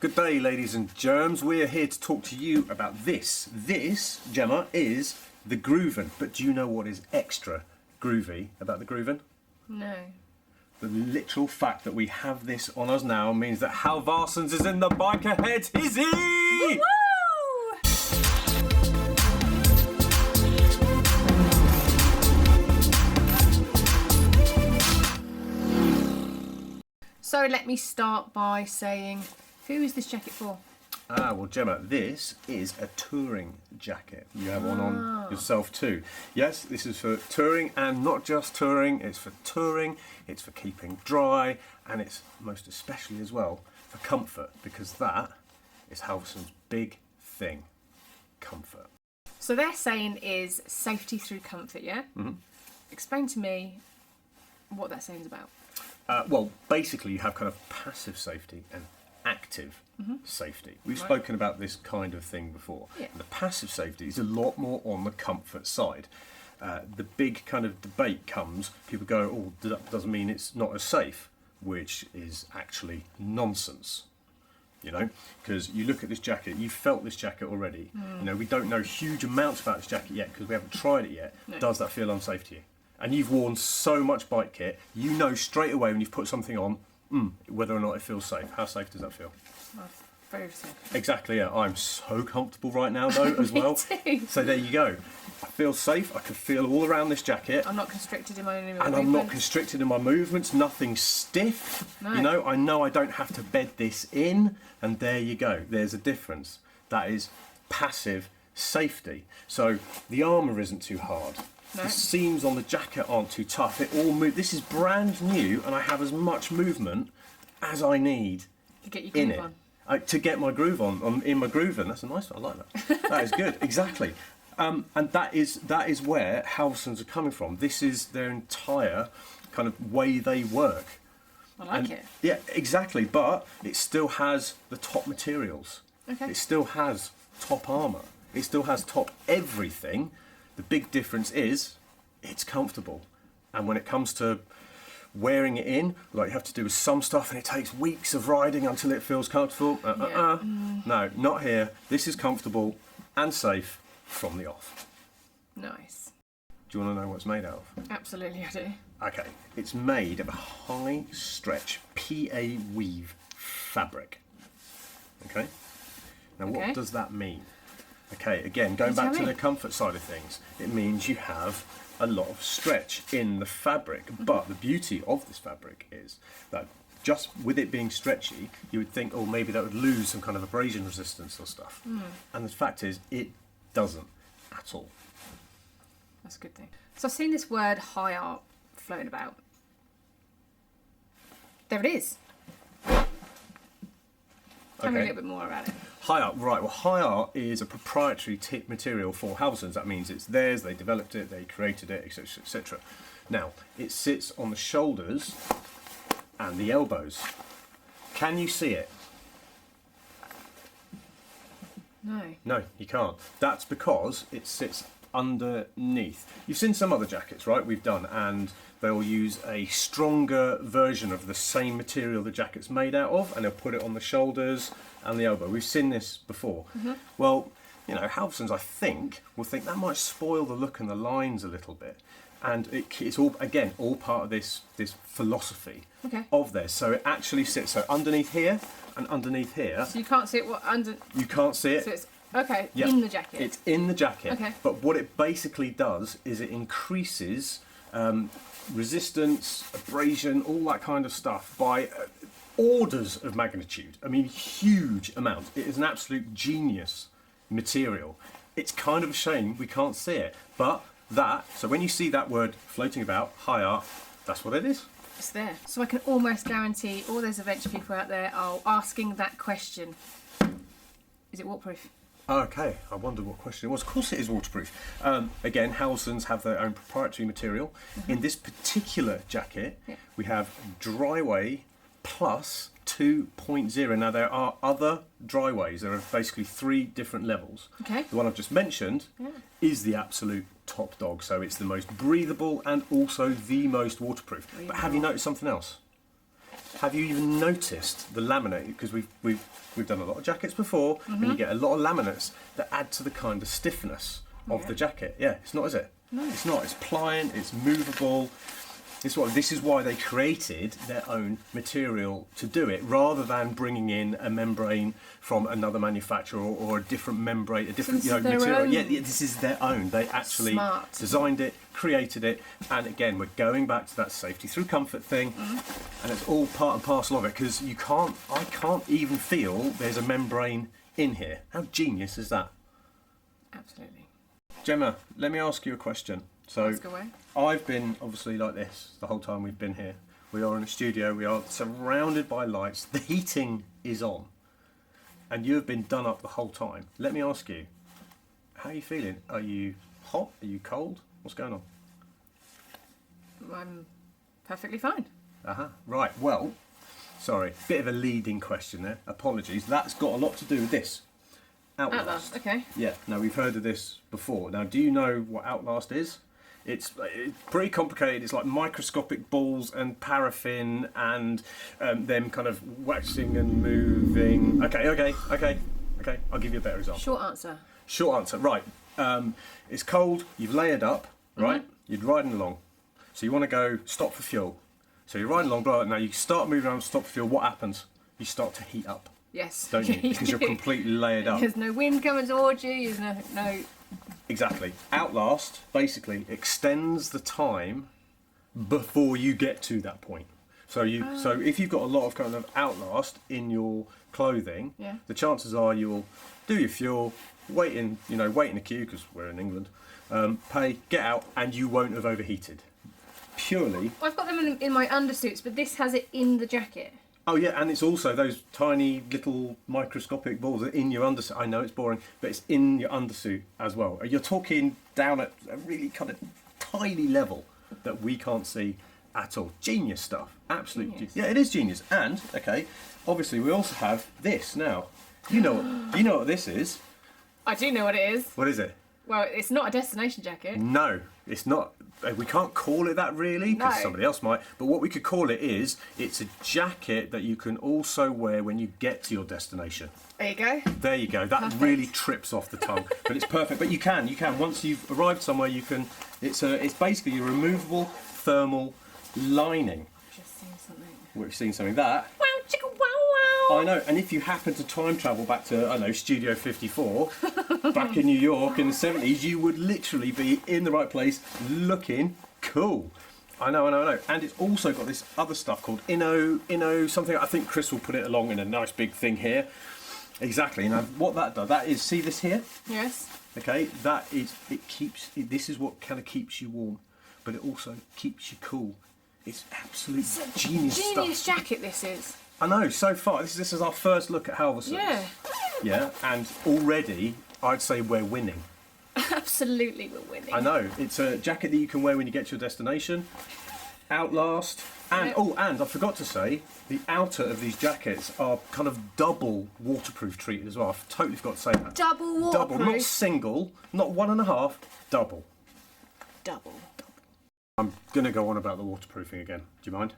Good day, ladies and germs. We're here to talk to you about this. This, Gemma, is the Gruven. But do you know what is extra groovy about the Gruven? No. The literal fact that we have this on us now means that Halvarssons is in the bike ahead. Is he? Woo-woo! So let me start by saying, who is this jacket for? Well, Gemma, this is a touring jacket. You have one on yourself too. Yes, this is for touring, and not just touring. It's for touring, it's for keeping dry, and it's most especially as well for comfort, because that is Halvarsson's big thing, comfort. So they're saying is safety through comfort, yeah? Mm-hmm. Explain to me what that saying's about. Well, basically you have kind of passive safety and active safety. We've spoken about this kind of thing before. Yeah. The passive safety is a lot more on the comfort side. The big kind of debate comes, people go, oh, that doesn't mean it's not as safe, which is actually nonsense. You know, because you look at this jacket, you've felt this jacket already. You know, we don't know huge amounts about this jacket yet because we haven't tried it yet. No. Does that feel unsafe to you? And you've worn so much bike kit, you know straight away when you've put something on, whether or not it feels safe. How safe does that feel? Very safe. Exactly, yeah. I'm so comfortable right now, though, as well. Too. So there you go. I feel safe. I can feel all around this jacket. I'm not constricted in my movements. And I'm not constricted in my movements. Nothing stiff. No. You know I don't have to bed this in. And there you go. There's a difference. That is passive safety. So the armour isn't too hard. No. The seams on the jacket aren't too tough. It all move. This is brand new, and I have as much movement as I need to get your groove on. To get my groove on in my Gruven. That's a nice one. I like that. That is good. Exactly. And that is where Halvarssons are coming from. This is their entire kind of way they work. I like it. Yeah, exactly. But it still has the top materials. Okay. It still has top armour. It still has top everything. The big difference is it's comfortable. And when it comes to wearing it in, like you have to do with some stuff, and it takes weeks of riding until it feels comfortable. No, not here. This is comfortable and safe from the off. Nice. Do you want to know what it's made out of? Absolutely, I do. Okay, it's made of a high stretch PA weave fabric. Okay? Now what does that mean? Okay, again, going back to the comfort side of things, it means you have a lot of stretch in the fabric. But the beauty of this fabric is that just with it being stretchy, you would think, oh, maybe that would lose some kind of abrasion resistance or stuff. And the fact is, it doesn't at all. That's a good thing. So I've seen this word high art floating about. There it is. Tell me a little bit more about it. High art, right. Well, high art is a proprietary material for Halvarssons. That means it's theirs, they developed it, they created it, etc., etc. Now, it sits on the shoulders and the elbows. Can you see it? No. No, you can't. That's because it sits underneath. You've seen some other jackets, right, we've done, and they'll use a stronger version of the same material the jacket's made out of, and they'll put it on the shoulders and the elbow. We've seen this before. Well, you know, Halvarssons, I think, will think that might spoil the look and the lines a little bit. And it's all, again, all part of this philosophy of theirs. So it actually sits so underneath here and underneath here. So you can't see it under... You can't see it. So it's, in the jacket. It's in the jacket. Okay. But what it basically does is it increases resistance, abrasion, all that kind of stuff by orders of magnitude. I mean, huge amounts. It is an absolute genius material. It's kind of a shame we can't see it. But so when you see that word floating about, high art, that's what it is. It's there. So I can almost guarantee all those adventure people out there are asking that question. Is it waterproof? Okay, I wonder what question it was. Of course it is waterproof. Again, Halvarssons have their own proprietary material. In this particular jacket, we have Dryway Plus 2.0. Now there are other dryways. There are basically 3 different levels. Okay. The one I've just mentioned is the absolute top dog. So it's the most breathable and also the most waterproof. But have you noticed something else? Have you even noticed the laminate? Because we've done a lot of jackets before, and you get a lot of laminates that add to the kind of stiffness of the jacket. Yeah, it's not, is it? No. It's not. It's pliant. It's movable. This is why they created their own material to do it, rather than bringing in a membrane from another manufacturer or a different membrane, a different material. Own. Yeah, this is their own. They actually designed it, created it, and again, we're going back to that safety through comfort thing, and it's all part and parcel of it. Because I can't even feel there's a membrane in here. How genius is that? Absolutely. Gemma, let me ask you a question. So, Ask away. I've been obviously like this the whole time we've been here. We are in a studio, we are surrounded by lights, the heating is on, and you have been done up the whole time. Let me ask you, how are you feeling? Are you hot? Are you cold? What's going on? I'm perfectly fine. Right, well, sorry, bit of a leading question there, apologies. That's got a lot to do with this. Outlast. Okay. Yeah, now we've heard of this before. Now, do you know what Outlast is? It's pretty complicated. It's like microscopic balls and paraffin and them kind of waxing and moving. Okay. I'll give you a better example. Short answer. Right. It's cold. You've layered up. Right. You're riding along. So you want to go stop for fuel. So you're riding along. Blah. Now you start moving around. Stop for fuel. What happens? You start to heat up. Yes. Don't you? Because you're completely layered up. There's no wind coming towards you. There's no. Exactly. Outlast basically extends the time before you get to that point. So if you've got a lot of kind of Outlast in your clothing, the chances are you'll do your fuel, wait in a queue because we're in England, pay, get out, and you won't have overheated. Purely. I've got them in my undersuits, but this has it in the jacket. Oh yeah, and it's also those tiny little microscopic balls that are in your undersuit. I know it's boring, but it's in your undersuit as well. You're talking down at a really kind of tiny level that we can't see at all. Genius stuff, absolute genius. Yeah, it is genius. And okay, obviously we also have this now. Do you know what this is? I do know what it is. What is it? Well, it's not a destination jacket. No, it's not. We can't call it that really, because somebody else might. But what we could call it is, it's a jacket that you can also wear when you get to your destination. There you go. There you go. That really trips off the tongue, but it's perfect. But you can. Once you've arrived somewhere, you can. It's basically a removable thermal lining. I've just seen something. We've seen something that. Wow, chicka wow wow. I know. And if you happen to time travel back to Studio 54, back in New York in the 70s, you would literally be in the right place, looking cool. I know. And it's also got this other stuff called Inno something. I think Chris will put it along in a nice big thing here. Exactly. Now, what that does, that is, see this here? Yes. Okay, this is what kind of keeps you warm, but it also keeps you cool. It's absolute genius stuff. Genius jacket this is. I know, so far, this is our first look at Halvarssons. Yeah. Yeah, and already, I'd say we're winning. Absolutely we're winning. I know, it's a jacket that you can wear when you get to your destination. Outlast. And, and I forgot to say, the outer of these jackets are kind of double waterproof treated as well. I totally forgot to say that. Double waterproof? Double, not single, not 1.5, double. Double. I'm going to go on about the waterproofing again. Do you mind?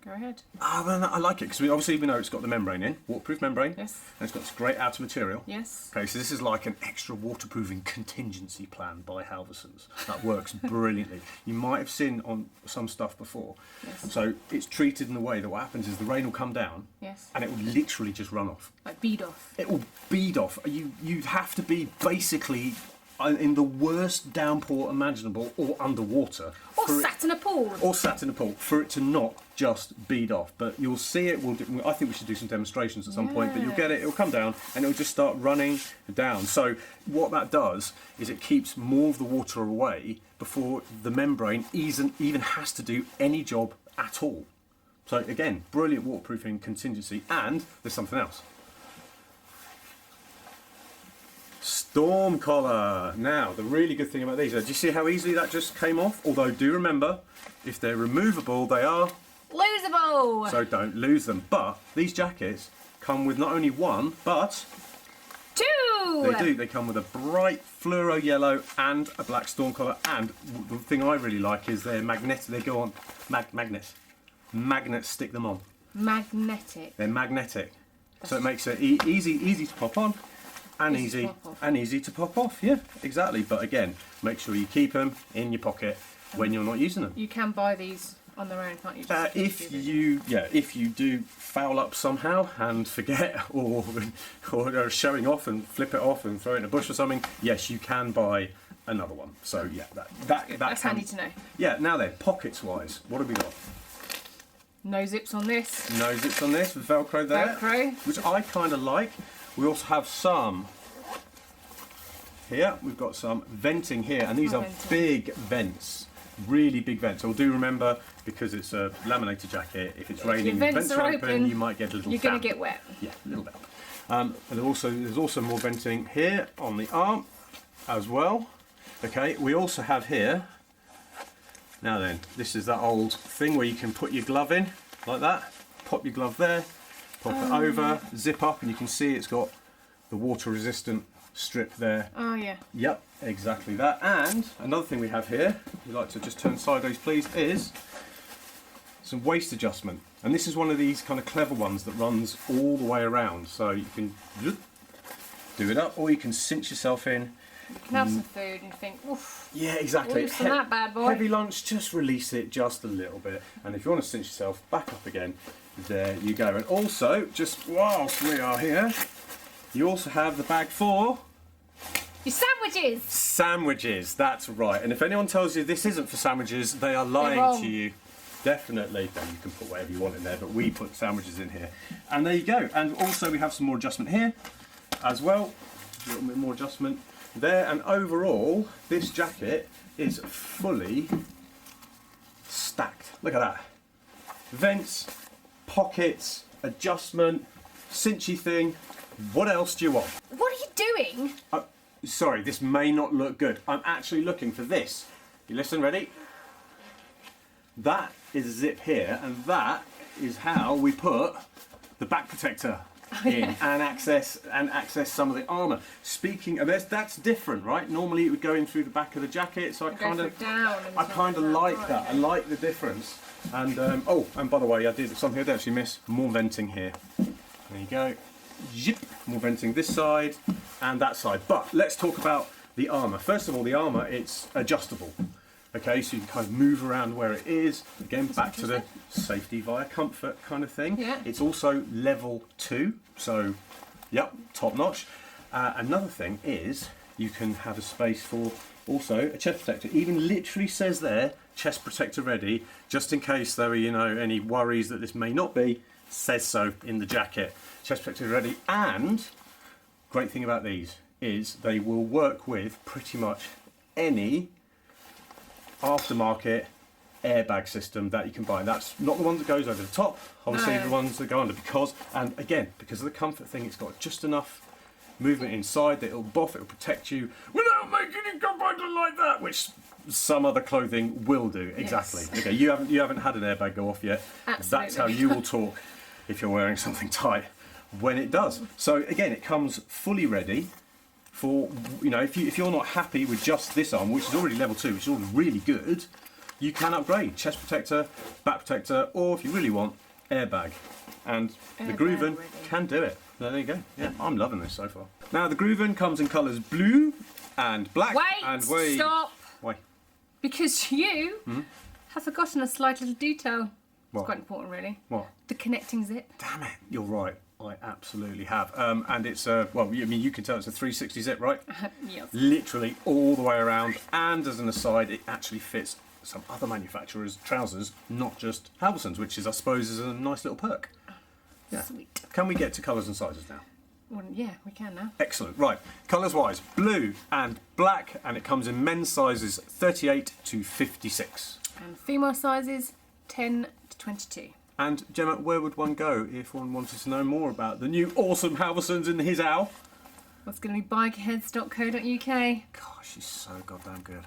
Go ahead. Well, I like it because we know it's got the membrane in, waterproof membrane. Yes. And it's got this great outer material. Yes. Okay, so this is like an extra waterproofing contingency plan by Halvarssons. That works brilliantly. You might have seen on some stuff before. Yes. So it's treated in a way that what happens is the rain will come down. Yes. And it will literally just run off. Like bead off. It will bead off. You'd have to be basically in the worst downpour imaginable or underwater. Or sat in a pool. Or sat in a pool for it to not just bead off. But you'll see it. I think we should do some demonstrations at some point. But you'll get it. It'll come down and it'll just start running down. So what that does is it keeps more of the water away before the membrane even has to do any job at all. So again, brilliant waterproofing contingency. And there's something else. Storm collar. Now, the really good thing about these is, do you see how easily that just came off? Although, do remember, if they're removable, they are losable. So don't lose them. But these jackets come with not only one, but two. They do. They come with a bright fluoro yellow and a black storm collar. And the thing I really like is they're magnetic. They go on magnets. magnets stick them on. Magnetic. They're magnetic, so it makes it easy to pop on, and easy to pop off. Yeah, exactly. But again, make sure you keep them in your pocket when you're not using them. You can buy these on their own, can't you? If you do foul up somehow and forget, or are showing off and flip it off and throw it in a bush or something, yes, you can buy another one. So yeah, that's handy to know. Yeah. Now then, pockets wise, what have we got? No zips on this. No zips on this with Velcro there. Velcro. Which I kind of like. We also have some here. We've got some venting here, and these are big vents. Really big vents. So do remember, because it's a laminated jacket, if it's raining, the vents are open, you might get a little You're going to get wet. Yeah, a little bit. And there's also more venting here on the arm as well. Okay, we also have here, now then, this is that old thing where you can put your glove in, like that, pop your glove there, pop it over, zip up, and you can see it's got the water resistant strip there. Oh yeah. Yep, exactly that. And another thing we have here, if you'd like to just turn sideways please, is some waist adjustment. And this is one of these kind of clever ones that runs all the way around. So you can do it up, or you can cinch yourself in. You can have some food and think, oof. Yeah, exactly. Loosen that bad boy. Heavy lunch, just release it just a little bit. And if you want to cinch yourself back up again, there you go. And also, just whilst we are here, you also have the bag for your sandwiches. Sandwiches, that's right. And if anyone tells you this isn't for sandwiches, they are lying to you. Definitely. Then you can put whatever you want in there, but we put sandwiches in here. And there you go. And also we have some more adjustment here as well. A little bit more adjustment there. And overall, this jacket is fully stacked. Look at that. Vents, pockets, adjustment, cinchy thing. What else do you want? What are you doing? Sorry, this may not look good. I'm actually looking for this. You listen, ready? That is a zip here, and that is how we put the back protector in and access some of the armour. Speaking of this, that's different, right? Normally it would go in through the back of the jacket, so I kind of like that. I like the difference. And and by the way, I did something I did actually miss. More venting here. There you go. Zip. More venting this side and that side. But let's talk about the armour. First of all, the armour, it's adjustable. Okay, so you can kind of move around where it is. Again, back to the safety via comfort kind of thing. Yeah. It's also level 2, so yep, top notch. Another thing is you can have a space for also a chest protector. Even literally says there, chest protector ready, just in case there are, any worries that this may not be, says so in the jacket. Chest protector ready. And great thing about these is they will work with pretty much any aftermarket airbag system that you can buy. And that's not the one that goes over the top, obviously the ones that go under, because of the comfort thing, it's got just enough movement inside that it'll it'll protect you without making you come under like that, which some other clothing will do. Exactly. Yes. Okay, you haven't had an airbag go off yet. Absolutely. That's how you will talk if you're wearing something tight when it does. So again, it comes fully ready for, if you're not happy with just this arm, which is already level 2, which is already really good, you can upgrade chest protector, back protector, or if you really want, airbag. And the Gruven can do it. There you go. Yeah, I'm loving this so far. Now the Gruven comes in colours blue and black. Stop. Why? Because you have forgotten a slight little detail. What? It's quite important, really. What? The connecting zip. Damn it! You're right. I absolutely have. And it's you can tell it's a 360 zip, right? Yes. Literally all the way around. And as an aside, it actually fits some other manufacturers' trousers, not just Halvarssons, which I suppose is a nice little perk. Yeah. Sweet. Can we get to colours and sizes now? Well, yeah, we can now. Excellent. Right. Colours wise, blue and black, and it comes in men's sizes 38 to 56. And female sizes 10 to 22. And Gemma, where would one go if one wanted to know more about the new awesome Halvarssons in his owl? What's going to be bikeheads.co.uk? Gosh, she's so goddamn good.